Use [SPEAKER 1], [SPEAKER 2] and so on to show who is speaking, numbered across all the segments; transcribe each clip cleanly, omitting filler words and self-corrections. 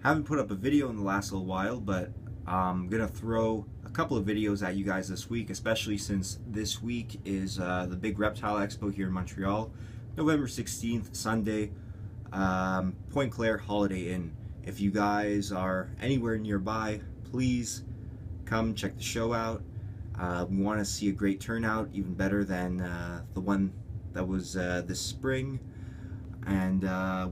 [SPEAKER 1] Haven't put up a video in the last little while, but I'm gonna throw a couple of videos at you guys this week, especially since this week is the big reptile expo here in Montreal, November 16th, Sunday, Point Claire Holiday Inn. If you guys are anywhere nearby, please come check the show out. We want to see a great turnout, even better than the one that was this spring. And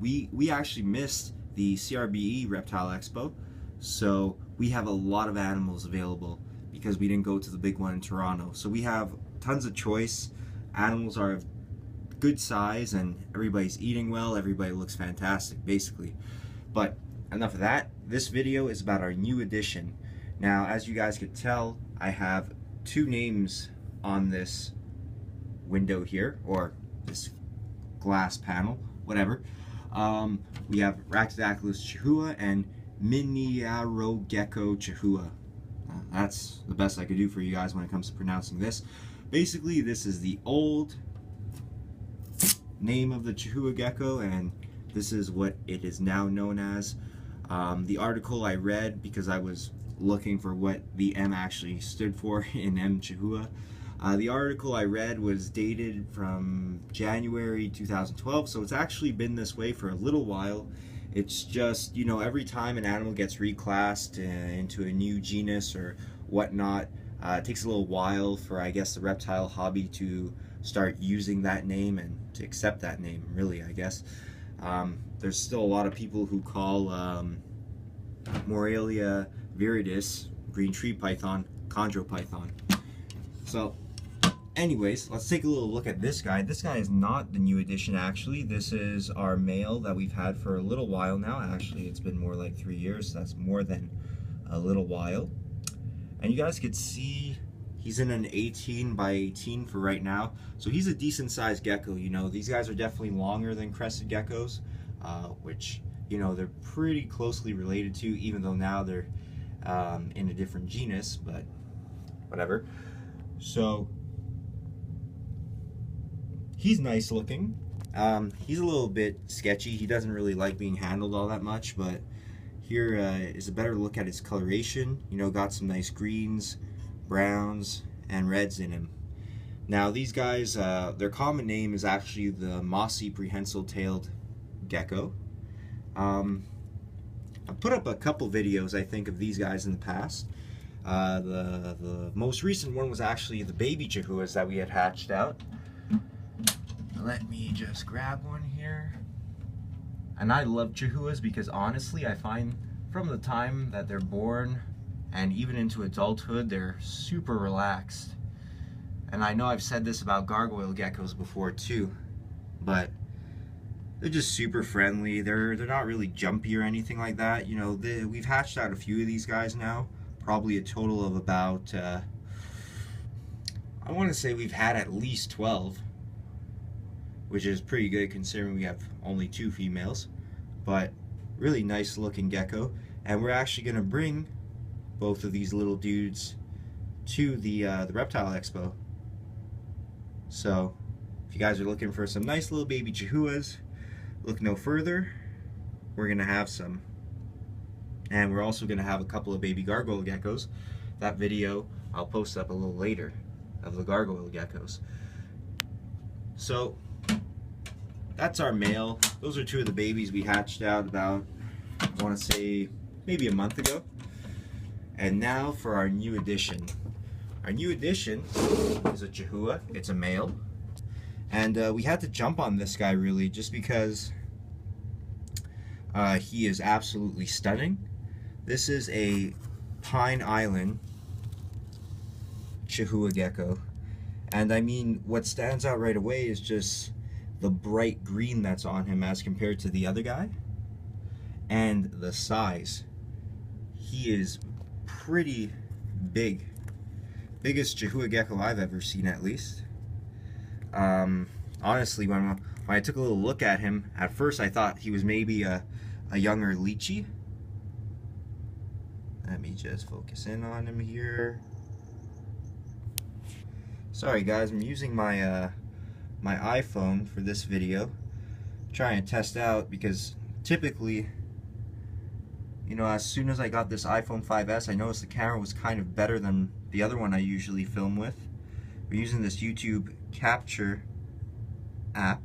[SPEAKER 1] we actually missed the CRBE Reptile Expo, so we have a lot of animals available because we didn't go to the big one in Toronto. So we have tons of choice. Animals are of good size and everybody's eating well, everybody looks fantastic basically. But enough of that. This video is about our new addition. Now, as you guys could tell, I have two names on this window here, or this glass panel, whatever. We have Rhactodactylus chahoua and Gecko chahoua. That's the best I could do for you guys when it comes to pronouncing this. Basically, this is the old name of the chahoua gecko, and this is what it is now known as. The article I read, because I was looking for what the M actually stood for in M.chahoua. The article I read was dated from January 2012, so it's actually been this way for a little while. It's just, you know, every time an animal gets reclassed into a new genus or whatnot, it takes a little while for, I guess, the reptile hobby to start using that name and to accept that name, really, I guess. There's still a lot of people who call Morelia viridis, green tree python, chondropython. So anyways, let's take a little look at this guy. This guy is not the new addition, actually. This is our male that we've had for a little while now. Actually, it's been more like 3 years, so that's more than a little while. And you guys could see he's in an 18 by 18 for right now. So he's a decent sized gecko. You know, these guys are definitely longer than crested geckos, which, you know, they're pretty closely related to, even though now they're in a different genus, but whatever. So he's nice looking. He's a little bit sketchy. He doesn't really like being handled all that much, but here is a better look at his coloration. You know, got some nice greens, browns, and reds in him. Now these guys, their common name is actually the mossy prehensile-tailed gecko. I've put up a couple videos, I think, of these guys in the past. The most recent one was actually the baby chahuas that we had hatched out. Let me just grab one here. And I love chahuas because honestly, I find from the time that they're born and even into adulthood, they're super relaxed. And I know I've said this about gargoyle geckos before too, but they're just super friendly. They're not really jumpy or anything like that. You know, we've hatched out a few of these guys now, probably a total of about, I want to say we've had at least 12, which is pretty good considering we have only 2 females. But really nice looking gecko, and we're actually going to bring both of these little dudes to the Reptile Expo. So if you guys are looking for some nice little baby chahuas, look no further. We're gonna have some, and we're also gonna have a couple of baby gargoyle geckos. That video I'll post up a little later of the gargoyle geckos. So that's our male. Those are 2 of the babies we hatched out about, I want to say, maybe a month ago. And now for our new addition. Our new addition is a chahoua. It's a male. And we had to jump on this guy, really, just because he is absolutely stunning. This is a Pine Island chahoua gecko. And I mean, what stands out right away is just the bright green that's on him as compared to the other guy. And the size. He is pretty big. Biggest chahoua gecko I've ever seen, at least. Honestly, when I took a little look at him, at first I thought he was maybe a younger lychee. Let me just focus in on him here. Sorry guys, I'm using my my iPhone for this video, trying to test out, because typically, You know, as soon as I got this iPhone 5S, I noticed the camera was kind of better than the other one I usually film with. We're using this YouTube capture app.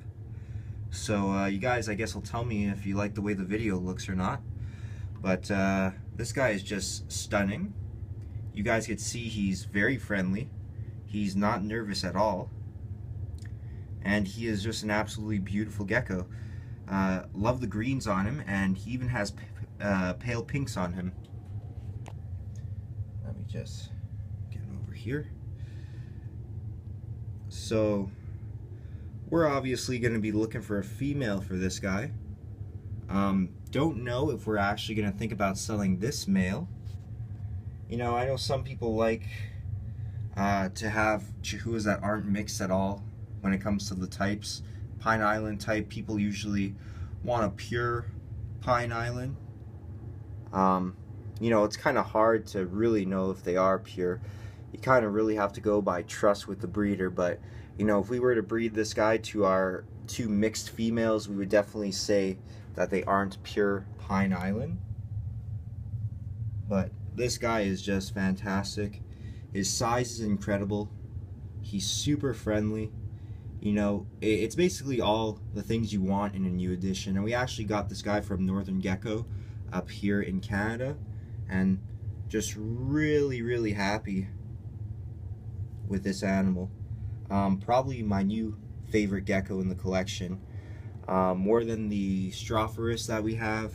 [SPEAKER 1] So you guys, I guess, will tell me if you like the way the video looks or not. But this guy is just stunning. You guys can see he's very friendly. He's not nervous at all. And he is just an absolutely beautiful gecko. Love the greens on him, and he even has pale pinks on him. Let me just get him over here. So we're obviously going to be looking for a female for this guy. Don't know if we're actually going to think about selling this male. You know, I know some people like to have Chahuas that aren't mixed at all when it comes to the types. Pine Island type, people usually want a pure Pine Island. You know, it's kind of hard to really know if they are pure. You kind of really have to go by trust with the breeder, but you know, if we were to breed this guy to our 2 mixed females, we would definitely say that they aren't pure Pine Island. But this guy is just fantastic. His size is incredible. He's super friendly. You know, it's basically all the things you want in a new edition. And we actually got this guy from Northern Gecko up here in Canada, and just really happy with this animal. Probably my new favorite gecko in the collection. More than the Stropharis that we have,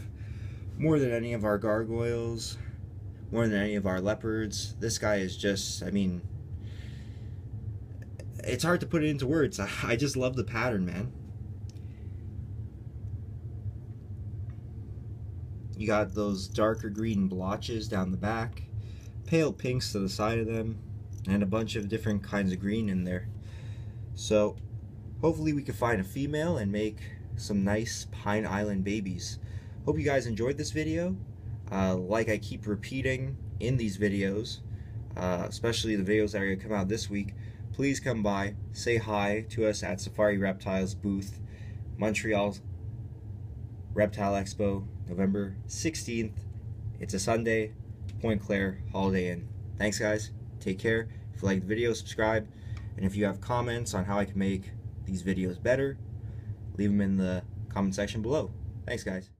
[SPEAKER 1] more than any of our gargoyles, more than any of our leopards. This guy is just, I mean, it's hard to put it into words. I just love the pattern, man. You got those darker green blotches down the back, pale pinks to the side of them, and a bunch of different kinds of green in there. So hopefully we can find a female and make some nice Pine Island babies. Hope you guys enjoyed this video. Like I keep repeating in these videos, especially the videos that are going to come out this week, please come by, say hi to us at Safari Reptiles booth, Montreal Reptile Expo, November 16th. It's a Sunday, Point Claire Holiday Inn. Thanks guys, take care. If you like the video, subscribe, and if you have comments on how I can make these videos better, leave them in the comment section below. Thanks guys.